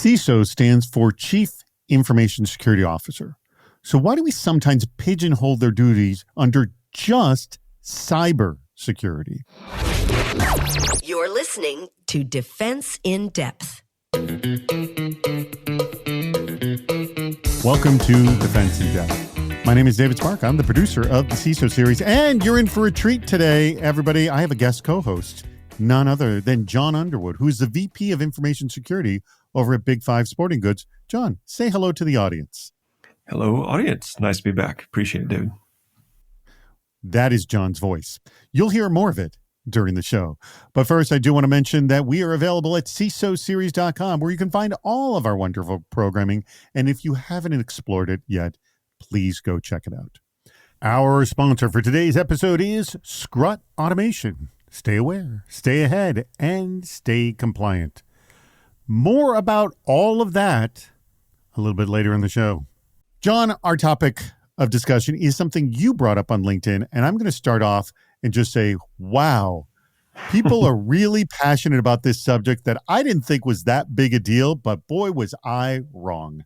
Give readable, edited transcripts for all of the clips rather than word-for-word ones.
CISO stands for Chief Information Security Officer. So why do we sometimes pigeonhole their duties under just cybersecurity? You're listening to Defense in Depth. Welcome to Defense in Depth. My name is David Spark. I'm the producer of the CISO series, and you're in for a treat today, everybody. I have a guest co-host, none other than John Underwood, who's the VP of Information Security over at Big Five Sporting Goods. John, say hello to the audience. Hello, audience. Nice to be back. Appreciate it, dude. That is John's voice. You'll hear more of it during the show. But first, I do want to mention that we are available at CISOseries.com, where you can find all of our wonderful programming. And if you haven't explored it yet, please go check it out. Our sponsor for today's episode is Scrut Automation. Stay aware, stay ahead, and stay compliant. More about all of that a little bit later in the show. John, our topic of discussion is something you brought up on LinkedIn, and I'm going to start off and just say, wow, people are really passionate about this subject that I didn't think was that big a deal, but boy, was I wrong.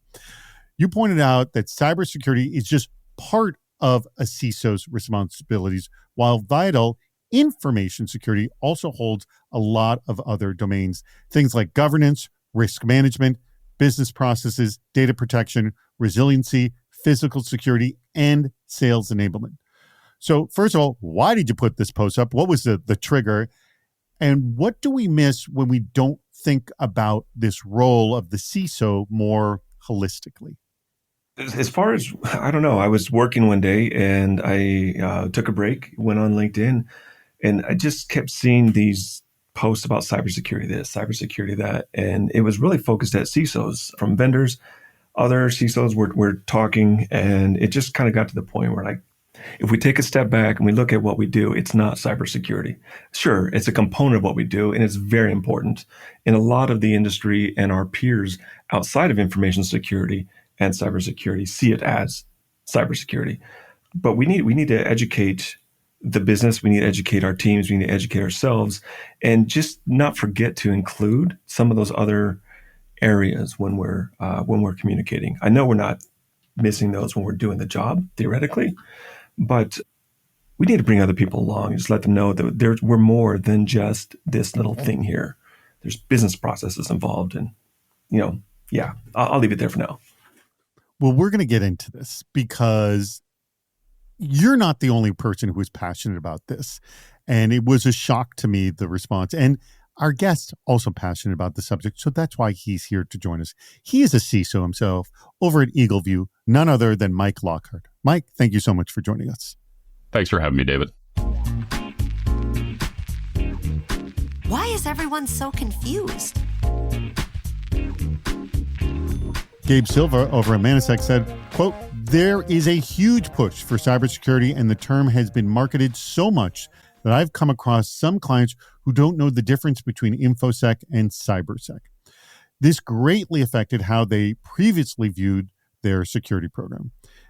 You pointed out that cybersecurity is just part of a CISO's responsibilities, while vital information security also holds a lot of other domains, things like governance, risk management, business processes, data protection, resiliency, physical security, and sales enablement. So first of all, why did you put this post up? What was the trigger? And what do we miss when we don't think about this role of the CISO more holistically? As far as, I don't know, I was working one day and I took a break, went on LinkedIn, and I just kept seeing these posts about cybersecurity this, cybersecurity that. And it was really focused at CISOs from vendors. Other CISOs were talking, and it just kind of got to the point where, like, if we take a step back and we look at what we do, it's not cybersecurity. Sure, it's a component of what we do, and it's very important. And a lot of the industry and our peers outside of information security and cybersecurity see it as cybersecurity. But we need to educate the business. We need to educate our teams. We need to educate ourselves, and just not forget to include some of those other areas when we're communicating. I know we're not missing those when we're doing the job theoretically, but we need to bring other people along and just let them know that we're more than just this little thing here. There's business processes involved, and I'll leave it there for now. Well, we're going to get into this because you're not the only person who is passionate about this. And it was a shock to me, the response. And our guest also passionate about the subject. So that's why he's here to join us. He is a CISO himself over at Eagleview, none other than Mike Lockhart. Mike, thank you so much for joining us. Thanks for having me, David. Why is everyone so confused? Gabe Silva over at Manasec said, quote, "There is a huge push for cybersecurity, and the term has been marketed so much that I've come across some clients who don't know the difference between InfoSec and CyberSec. This greatly affected how they previously viewed their security program."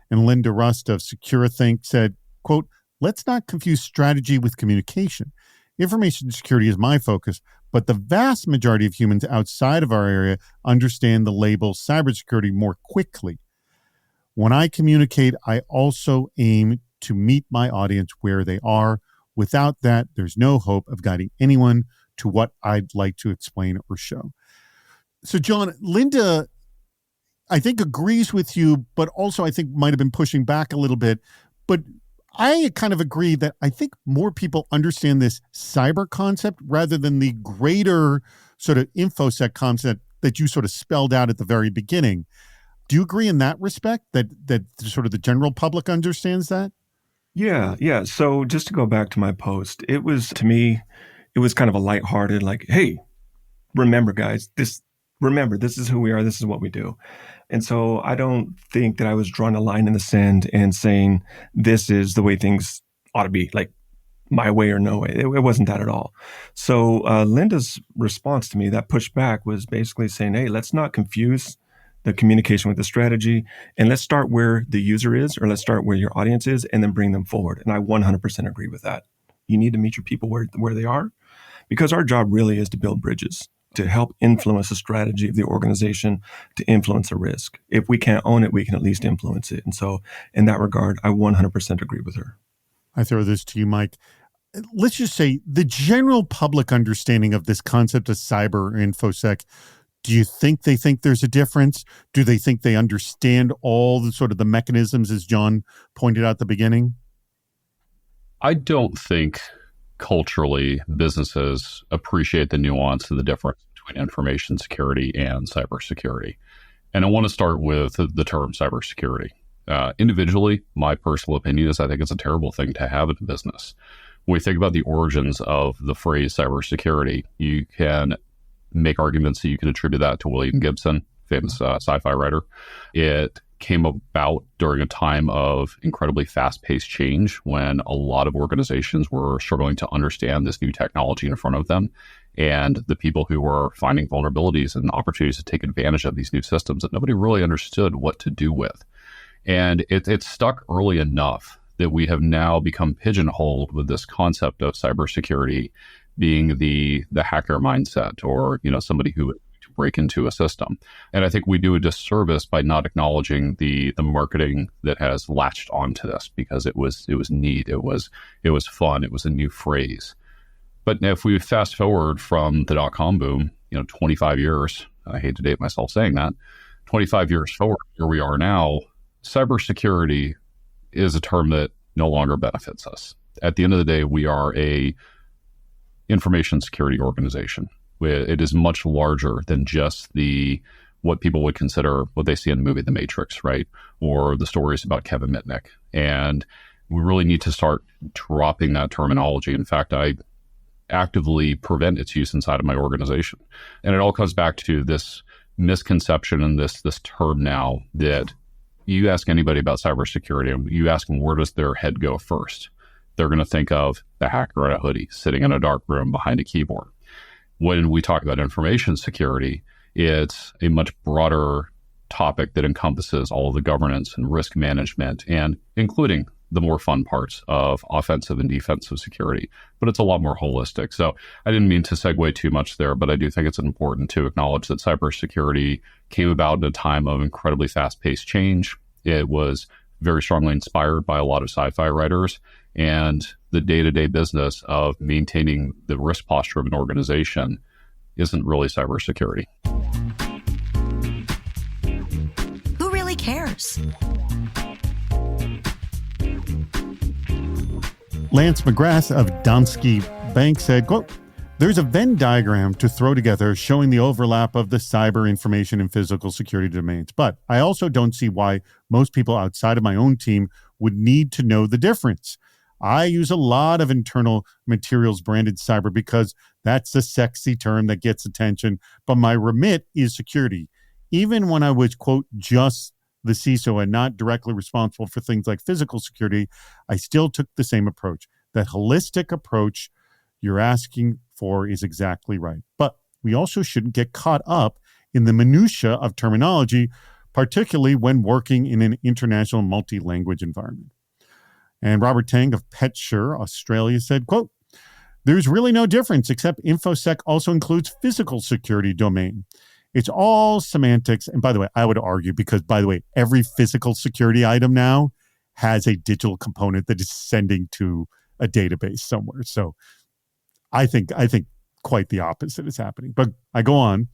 And Linda Rust of SecureThink said, quote, "Let's not confuse strategy with communication. Information security is my focus, but the vast majority of humans outside of our area understand the label cybersecurity more quickly. When I communicate, I also aim to meet my audience where they are. Without that, there's no hope of guiding anyone to what I'd like to explain or show." So, John, Linda, I think, agrees with you, but also I think might have been pushing back a little bit. But I kind of agree that I think more people understand this cyber concept rather than the greater sort of InfoSec concept that you sort of spelled out at the very beginning. Do you agree in that respect, that sort of the general public understands that? Yeah. So just to go back to my post, it was, to me, it was kind of a lighthearted, like, hey, remember, guys, this is who we are. This is what we do. And so I don't think that I was drawing a line in the sand and saying, this is the way things ought to be, like my way or no way. It wasn't that at all. So Linda's response to me, that pushback, was basically saying, hey, let's not confuse the communication with the strategy, and let's start where the user is, or let's start where your audience is, and then bring them forward. And I 100% agree with that. You need to meet your people where they are, because our job really is to build bridges. to help influence the strategy of the organization, to influence the risk. If we can't own it, we can at least influence it. And so in that regard, I 100% agree with her. I throw this to you, Mike. Let's just say the general public understanding of this concept of cyber infosec, do you think they think there's a difference? Do they think they understand all the sort of the mechanisms, as John pointed out at the beginning? I don't think culturally businesses appreciate the nuance and the difference between information security and cybersecurity. And I want to start with the term cybersecurity. Individually, my personal opinion is I think it's a terrible thing to have in a business. When we think about the origins of the phrase cybersecurity, you can make arguments that you can attribute that to William Gibson, famous sci-fi writer. It came about during a time of incredibly fast-paced change when a lot of organizations were struggling to understand this new technology in front of them. And the people who were finding vulnerabilities and opportunities to take advantage of these new systems that nobody really understood what to do with. And it stuck early enough that we have now become pigeonholed with this concept of cybersecurity being the hacker mindset, or somebody who would break into a system. And I think we do a disservice by not acknowledging the marketing that has latched onto this, because it was neat, it was fun, it was a new phrase. But if we fast forward from the dot-com boom, 25 years, I hate to date myself saying that, 25 years forward, here we are now, cybersecurity is a term that no longer benefits us. At the end of the day, we are a information security organization. It is much larger than just what people would consider what they see in the movie The Matrix, right? Or the stories about Kevin Mitnick. And we really need to start dropping that terminology. In fact, I actively prevent its use inside of my organization. And it all comes back to this misconception and this term now that you ask anybody about cybersecurity, and you ask them where does their head go first. They're going to think of the hacker in a hoodie sitting in a dark room behind a keyboard. When we talk about information security, it's a much broader topic that encompasses all of the governance and risk management, and including the more fun parts of offensive and defensive security. But it's a lot more holistic. So I didn't mean to segue too much there, but I do think it's important to acknowledge that cybersecurity came about in a time of incredibly fast-paced change. It was very strongly inspired by a lot of sci-fi writers, and the day-to-day business of maintaining the risk posture of an organization isn't really cybersecurity. Who really cares? Lance McGrath of Danske Bank said, quote, "There's a Venn diagram to throw together showing the overlap of the cyber, information, and physical security domains. But I also don't see why most people outside of my own team would need to know the difference. I use a lot of internal materials branded cyber because that's the sexy term that gets attention, but my remit is security. Even when I was, quote, just the CISO and not directly responsible for things like physical security, I still took the same approach. That holistic approach you're asking for is exactly right. But we also shouldn't get caught up in the minutia of terminology, particularly when working in an international multi-language environment." And Robert Tang of PetSure Australia said, quote, "There's really no difference, except InfoSec also includes physical security domain. It's all semantics." And by the way, I would argue, because by the way, every physical security item now has a digital component that is sending to a database somewhere. So I think quite the opposite is happening. But I go on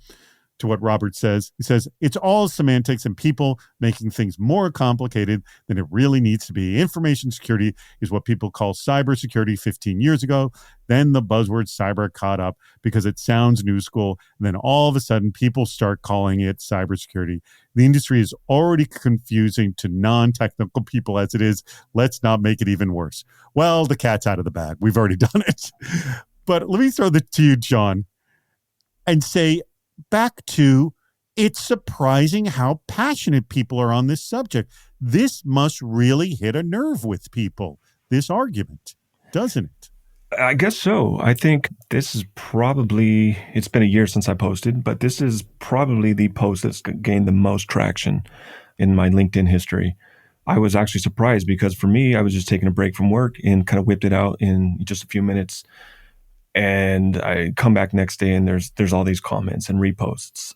to what Robert says. He says, "It's all semantics and people making things more complicated than it really needs to be. Information security is what people call cybersecurity 15 years ago. Then the buzzword cyber caught up because it sounds new school. And then all of a sudden, people start calling it cybersecurity. The industry is already confusing to non-technical people as it is. Let's not make it even worse." Well, the cat's out of the bag. We've already done it. But let me throw that to you, John, and say, back to, it's surprising how passionate people are on this subject. This must really hit a nerve with people, this argument, doesn't it? I guess so. I think this is probably, it's been a year since I posted, but this is probably the post that's gained the most traction in my LinkedIn history. I was actually surprised because for me, I was just taking a break from work and kind of whipped it out in just a few minutes. And I come back next day and there's all these comments and reposts.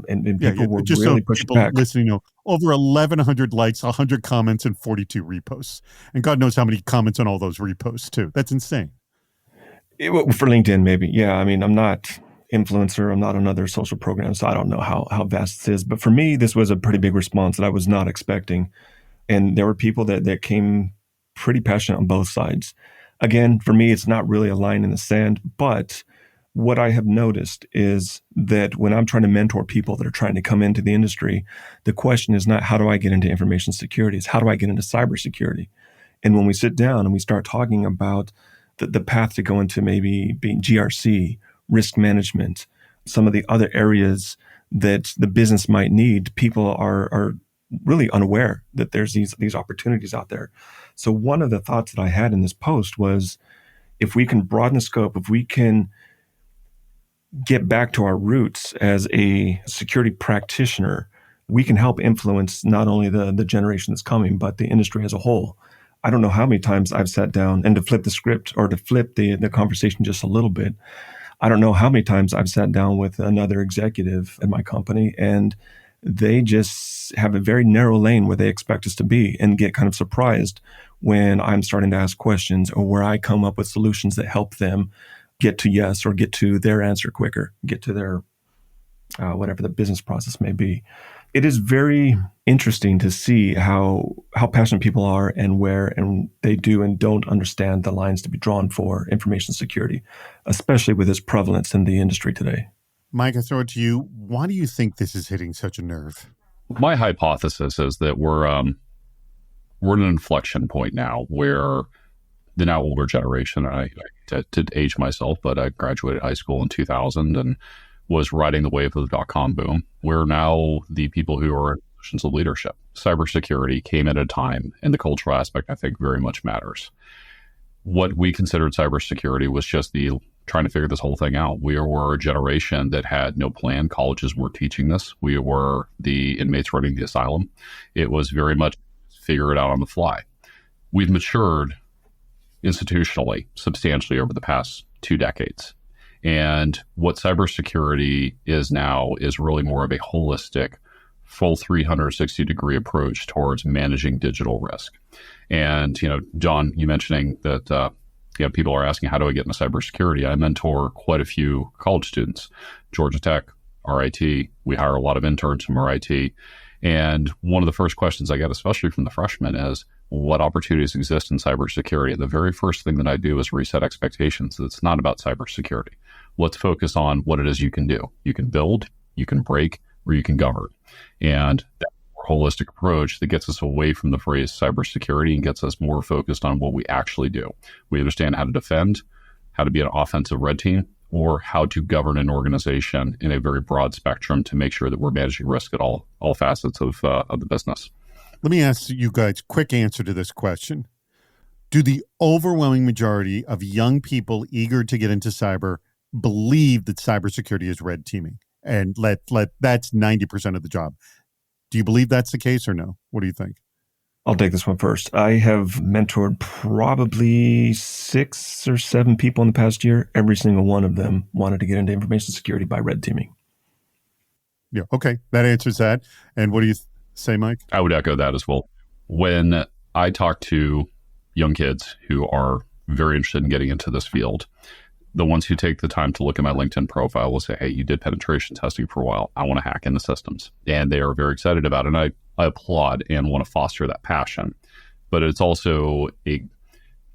And people were Just so really pushing people back. listening know, over 1,100 likes, 100 comments, and 42 reposts. And God knows how many comments on all those reposts, too. That's insane. For LinkedIn, maybe. Yeah. I mean, I'm not influencer. I'm not on other social programs, so I don't know how vast this is. But for me, this was a pretty big response that I was not expecting. And there were people that came pretty passionate on both sides. Again, for me, it's not really a line in the sand, but what I have noticed is that when I'm trying to mentor people that are trying to come into the industry, the question is not how do I get into information security, it's how do I get into cybersecurity? And when we sit down and we start talking about the path to go into maybe being GRC, risk management, some of the other areas that the business might need, people are really unaware that there's these opportunities out there. So one of the thoughts that I had in this post was, if we can broaden the scope, if we can get back to our roots as a security practitioner, we can help influence not only the generation that's coming, but the industry as a whole. I don't know how many times I've sat down, and to flip the script or to flip the conversation just a little bit, I don't know how many times I've sat down with another executive at my company, and they just have a very narrow lane where they expect us to be, and get kind of surprised when I'm starting to ask questions or where I come up with solutions that help them get to yes or get to their answer quicker, get to their whatever the business process may be. It is very interesting to see how passionate people are and where and they do and don't understand the lines to be drawn for information security, especially with its prevalence in the industry today. Mike, I throw it to you. Why do you think this is hitting such a nerve? My hypothesis is that we're at an inflection point now where the now older generation, I to age myself, but I graduated high school in 2000 and was riding the wave of the dot-com boom. We're now the people who are in positions of leadership. Cybersecurity came at a time, and the cultural aspect, I think, very much matters. What we considered cybersecurity was just the trying to figure this whole thing out. We were a generation that had no plan. Colleges weren't teaching this. We were the inmates running the asylum. It was very much figure it out on the fly. We've matured institutionally substantially over the past 2 decades. And what cybersecurity is now is really more of a holistic, full 360-degree approach towards managing digital risk. And, John, you mentioning that people are asking, how do I get into cybersecurity? I mentor quite a few college students, Georgia Tech, RIT. We hire a lot of interns from RIT. And one of the first questions I get, especially from the freshmen, is what opportunities exist in cybersecurity? The very first thing that I do is reset expectations. It's not about cybersecurity. Let's focus on what it is you can do. You can build, you can break, or you can govern. And that holistic approach that gets us away from the phrase cybersecurity and gets us more focused on what we actually do. We understand how to defend, how to be an offensive red team, or how to govern an organization in a very broad spectrum to make sure that we're managing risk at all facets of the business. Let me ask you guys a quick answer to this question. Do the overwhelming majority of young people eager to get into cyber believe that cybersecurity is red teaming? And that's 90% of the job. Do you believe that's the case or no? What do you think? I'll take this one first. I have mentored probably 6 or 7 people in the past year. Every single one of them wanted to get into information security by red teaming. Yeah. Okay. That answers that. And what do you say, Mike? I would echo that as well. When I talk to young kids who are very interested in getting into this field, the ones who take the time to look at my LinkedIn profile will say, hey, you did penetration testing for a while. I want to hack into systems. And they are very excited about it. And I applaud and want to foster that passion. But it's also a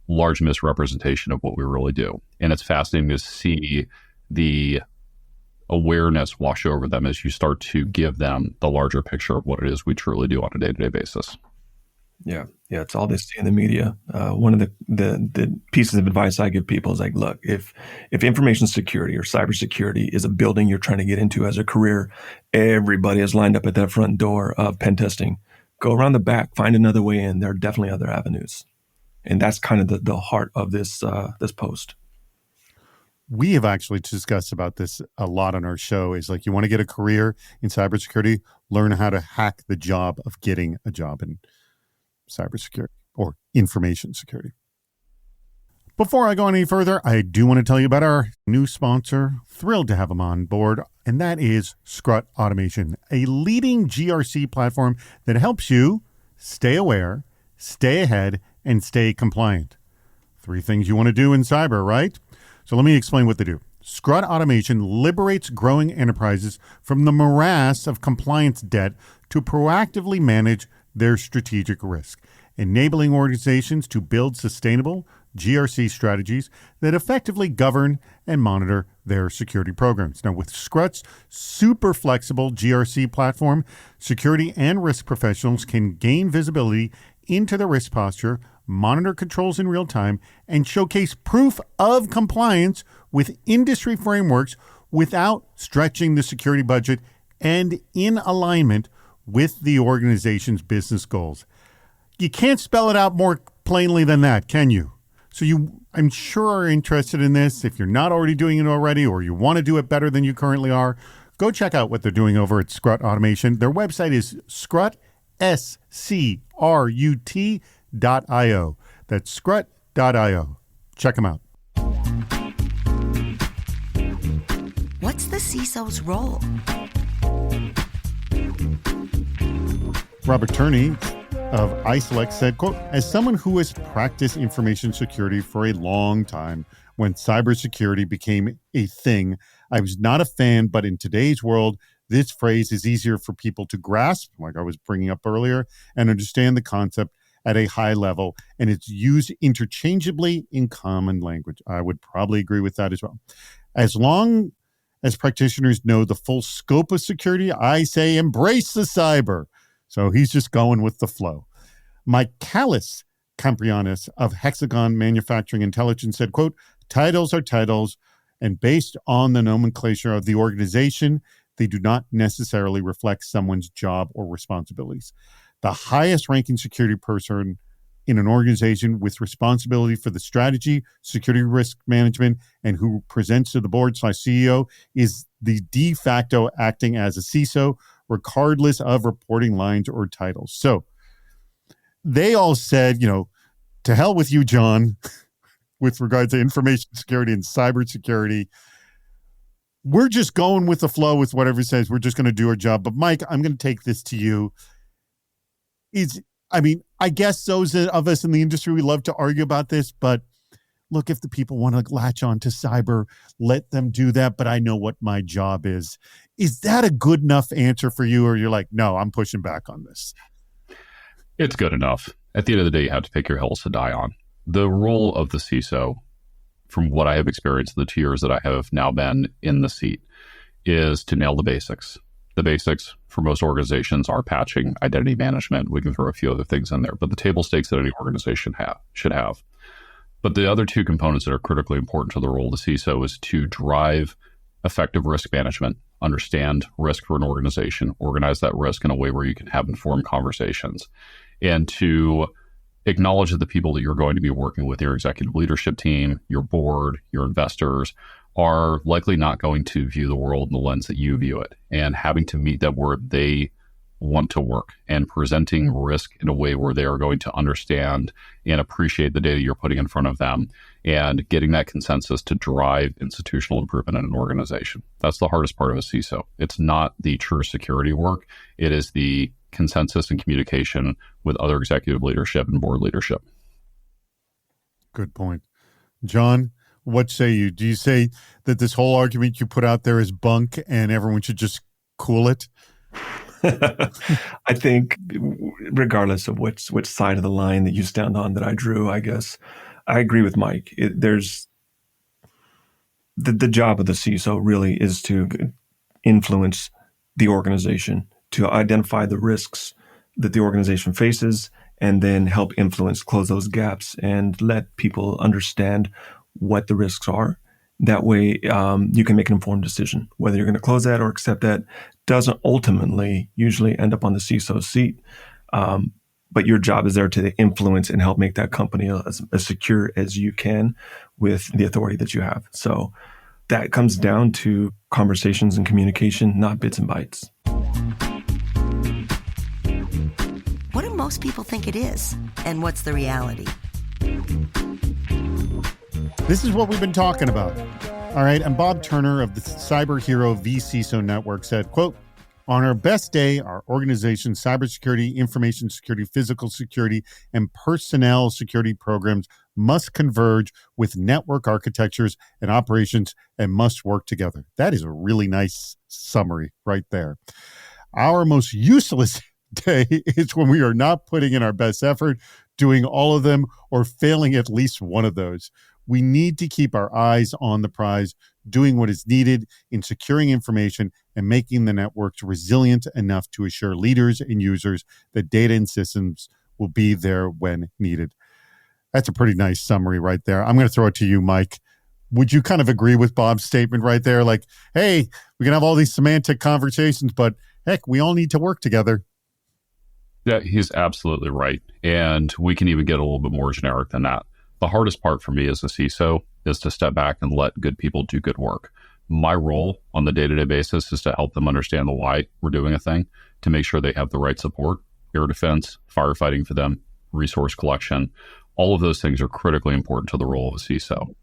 large misrepresentation of what we really do. And it's fascinating to see the awareness wash over them as you start to give them the larger picture of what it is we truly do on a day-to-day basis. Yeah, it's all they see in the media. One of the pieces of advice I give people is like, look, if information security or cybersecurity is a building you're trying to get into as a career, everybody is lined up at that front door of pen testing. Go around the back, find another way in. There are definitely other avenues, and that's kind of the heart of this post. We have actually discussed about this a lot on our show. Is like, you want to get a career in cybersecurity, learn how to hack the job of getting a job in cybersecurity or information security. Before I go any further, I do want to tell you about our new sponsor. Thrilled to have them on board, and that is Scrut Automation, a leading GRC platform that helps you stay aware, stay ahead, and stay compliant. 3 things you want to do in cyber, right? So let me explain what they do. Scrut Automation liberates growing enterprises from the morass of compliance debt to proactively manage their strategic risk, enabling organizations to build sustainable GRC strategies that effectively govern and monitor their security programs. Now, with Scrut's super flexible GRC platform, security and risk professionals can gain visibility into the risk posture, monitor controls in real time, and showcase proof of compliance with industry frameworks without stretching the security budget and in alignment with the organization's business goals. You can't spell it out more plainly than that, can you? So you, I'm sure, are interested in this. If you're not already doing it already, or you want to do it better than you currently are, go check out what they're doing over at Scrut Automation. Their website is Scrut, SCRUT.io. That's Scrut.io. Check them out. What's the CISO's role? Robert Turney of iSelect said, quote, as someone who has practiced information security for a long time, when cybersecurity became a thing, I was not a fan, but in today's world, this phrase is easier for people to grasp, like I was bringing up earlier, and understand the concept at a high level, and it's used interchangeably in common language. I would probably agree with that as well. As long as practitioners know the full scope of security, I say embrace the cyber. So he's just going with the flow. Mike Callis Camprianis of Hexagon Manufacturing Intelligence said, quote, titles are titles, and based on the nomenclature of the organization, they do not necessarily reflect someone's job or responsibilities. The highest ranking security person in an organization with responsibility for the strategy, security risk management, and who presents to the board/CEO is the de facto acting as a CISO, regardless of reporting lines or titles. So they all said, to hell with you, John, with regards to information security and cybersecurity. We're just going with the flow with whatever it says. We're just going to do our job. But Mike, I'm going to take this to you. I guess those of us in the industry, we love to argue about this, but look, if the people want to latch on to cyber, let them do that. But I know what my job is. Is that a good enough answer for you? Or you're like, no, I'm pushing back on this? It's good enough. At the end of the day, you have to pick your hills to die on. The role of the CISO, from what I have experienced in the 2 years that I have now been in the seat, is to nail the basics. The basics for most organizations are patching, identity management. We can throw a few other things in there, but the table stakes that any organization should have. But the other 2 components that are critically important to the role of the CISO is to drive effective risk management, understand risk for an organization, organize that risk in a way where you can have informed conversations, and to acknowledge that the people that you're going to be working with, your executive leadership team, your board, your investors, are likely not going to view the world in the lens that you view it, and having to meet them where they want to work and presenting risk in a way where they are going to understand and appreciate the data you're putting in front of them, and getting that consensus to drive institutional improvement in an organization. That's the hardest part of a CISO. It's not the true security work. It is the consensus and communication with other executive leadership and board leadership. Good point. John, what say you? Do you say that this whole argument you put out there is bunk and everyone should just cool it? I think regardless of which side of the line that you stand on that I drew, I guess I agree with Mike. There's the job of the CISO really is to influence the organization, to identify the risks that the organization faces, and then help influence, close those gaps, and let people understand what the risks are. That way, you can make an informed decision. Whether you're going to close that or accept that doesn't ultimately usually end up on the CISO's seat. But your job is there to influence and help make that company as secure as you can with the authority that you have. So that comes down to conversations and communication, not bits and bytes. What do most people think it is? And what's the reality? This is what we've been talking about. All right. And Bob Turner of the Cyber Hero vCISO Network said, quote, on our best day, our organization's cybersecurity, information security, physical security, and personnel security programs must converge with network architectures and operations and must work together. That is a really nice summary right there. Our most useless day is when we are not putting in our best effort, doing all of them, or failing at least one of those. We need to keep our eyes on the prize, doing what is needed in securing information and making the networks resilient enough to assure leaders and users that data and systems will be there when needed. That's a pretty nice summary right there. I'm going to throw it to you, Mike. Would you kind of agree with Bob's statement right there? Like, hey, we can have all these semantic conversations, but heck, we all need to work together. Yeah, he's absolutely right. And we can even get a little bit more generic than that. The hardest part for me as a CISO is to step back and let good people do good work. My role on the day-to-day basis is to help them understand the why we're doing a thing, to make sure they have the right support, air defense, firefighting for them, resource collection. All of those things are critically important to the role of a CISO.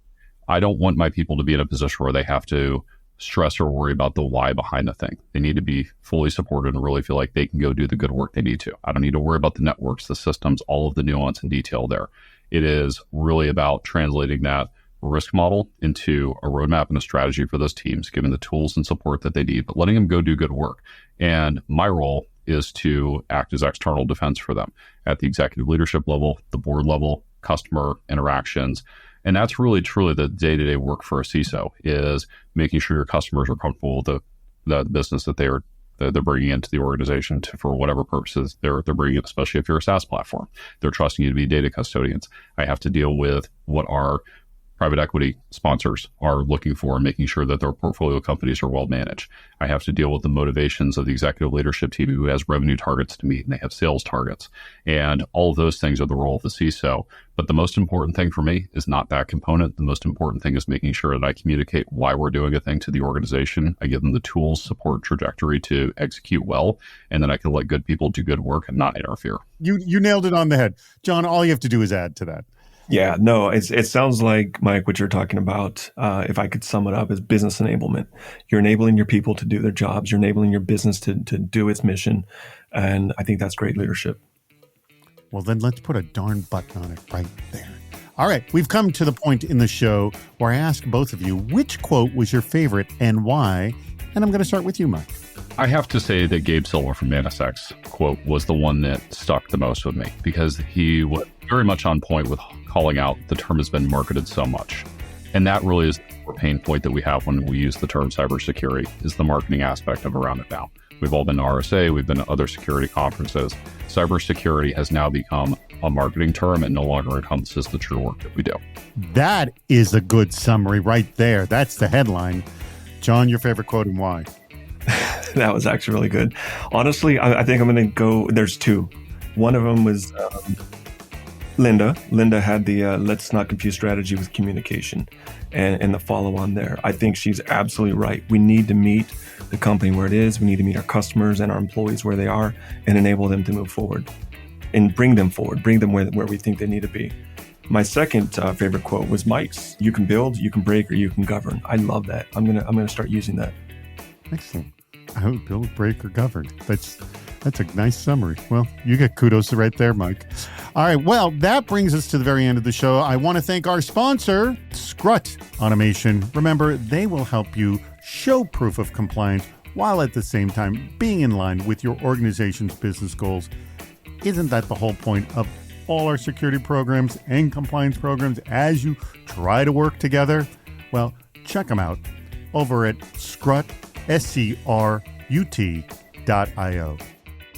I don't want my people to be in a position where they have to stress or worry about the why behind the thing. They need to be fully supported and really feel like they can go do the good work they need to. I don't need to worry about the networks, the systems, all of the nuance and detail there. It is really about translating that risk model into a roadmap and a strategy for those teams, giving the tools and support that they need, but letting them go do good work. And my role is to act as external defense for them at the executive leadership level, the board level, customer interactions. And that's really, truly the day-to-day work for a CISO, is making sure your customers are comfortable with the business that they're bringing into the organization for whatever purposes they're bringing it, especially if you're a SaaS platform. They're trusting you to be data custodians. I have to deal with what our private equity sponsors are looking for and making sure that their portfolio companies are well managed. I have to deal with the motivations of the executive leadership team who has revenue targets to meet and they have sales targets. And all of those things are the role of the CISO. But the most important thing for me is not that component. The most important thing is making sure that I communicate why we're doing a thing to the organization. I give them the tools, support, trajectory to execute well, and then I can let good people do good work and not interfere. You nailed it on the head. John, all you have to do is add to that. Yeah, no, it sounds like, Mike, what you're talking about, if I could sum it up, is business enablement. You're enabling your people to do their jobs. You're enabling your business to do its mission. And I think that's great leadership. Well, then let's put a darn button on it right there. All right, we've come to the point in the show where I ask both of you, which quote was your favorite and why? And I'm going to start with you, Mike. I have to say that Gabe Silver from NSX quote was the one that stuck the most with me, because he was very much on point with calling out the term has been marketed so much. And that really is the pain point that we have when we use the term cybersecurity, is the marketing aspect of around it now. We've all been to RSA, we've been to other security conferences. Cybersecurity has now become a marketing term and no longer encompasses the true work that we do. That is a good summary right there. That's the headline. John, your favorite quote and why? That was actually really good. Honestly, I think I'm going to go, there's two. One of them was Linda. Linda had the let's not confuse strategy with communication and the follow on there. I think she's absolutely right. We need to meet the company where it is. We need to meet our customers and our employees where they are and enable them to move forward and bring them forward, bring them where we think they need to be. My second favorite quote was Mike's. You can build, you can break, or you can govern. I love that. I'm gonna start using that. Excellent. I would build, break, or govern. That's a nice summary. Well, you get kudos right there, Mike. All right. Well, that brings us to the very end of the show. I want to thank our sponsor, Scrut Automation. Remember, they will help you show proof of compliance while at the same time being in line with your organization's business goals. Isn't that the whole point of all our security programs and compliance programs as you try to work together? Well, check them out over at Scrut, SCRUT.io.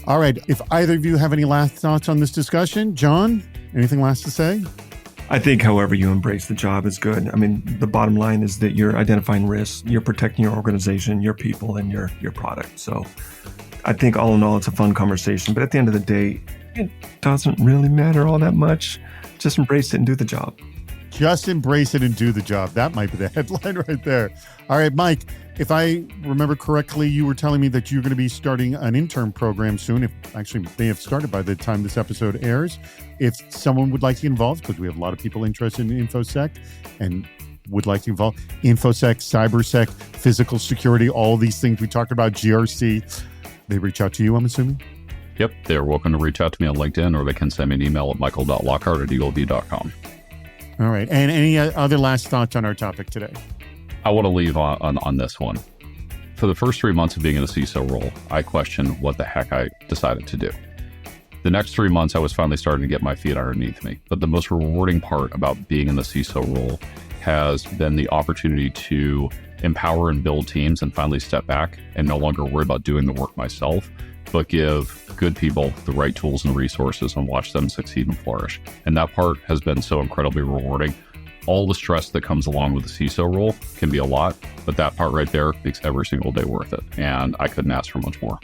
All right. If either of you have any last thoughts on this discussion, John, anything last to say? I think however you embrace the job is good. I mean, the bottom line is that you're identifying risks, you're protecting your organization, your people, and your product. So I think all in all, it's a fun conversation. But at the end of the day, it doesn't really matter all that much. Just embrace it and do the job. Just embrace it and do the job. That might be the headline right there. All right, Mike, if I remember correctly, you were telling me that you're going to be starting an intern program soon. If actually may have started by the time this episode airs. If someone would like to get involved, because we have a lot of people interested in InfoSec, and would like to involve InfoSec, CyberSec, physical security, all these things we talked about, GRC, they reach out to you, I'm assuming? Yep, they're welcome to reach out to me on LinkedIn, or they can send me an email at michael.lockhart@eaglev.com. All right. And any other last thoughts on our topic today? I want to leave on this one. For the first 3 months of being in the CISO role, I questioned what the heck I decided to do. The next 3 months, I was finally starting to get my feet underneath me. But the most rewarding part about being in the CISO role has been the opportunity to empower and build teams and finally step back and no longer worry about doing the work myself, but give good people the right tools and resources and watch them succeed and flourish. And that part has been so incredibly rewarding. All the stress that comes along with the CISO role can be a lot, but that part right there makes every single day worth it. And I couldn't ask for much more.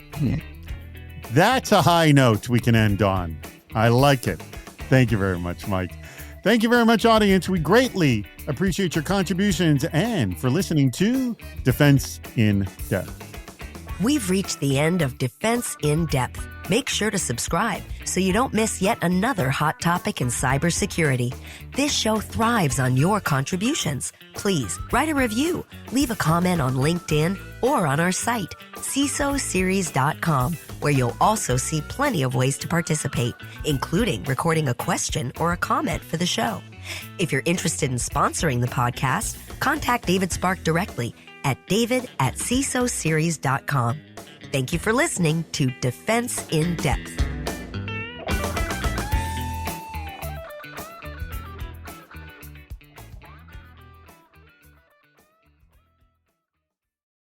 That's a high note we can end on. I like it. Thank you very much, Mike. Thank you very much, audience. We greatly appreciate your contributions and for listening to Defense in Depth. We've reached the end of Defense in Depth. Make sure to subscribe so you don't miss yet another hot topic in cybersecurity. This show thrives on your contributions. Please write a review, leave a comment on LinkedIn or on our site, CISOseries.com, where you'll also see plenty of ways to participate, including recording a question or a comment for the show. If you're interested in sponsoring the podcast, contact David Spark directly at david@CISOseries.com. Thank you for listening to Defense in Depth.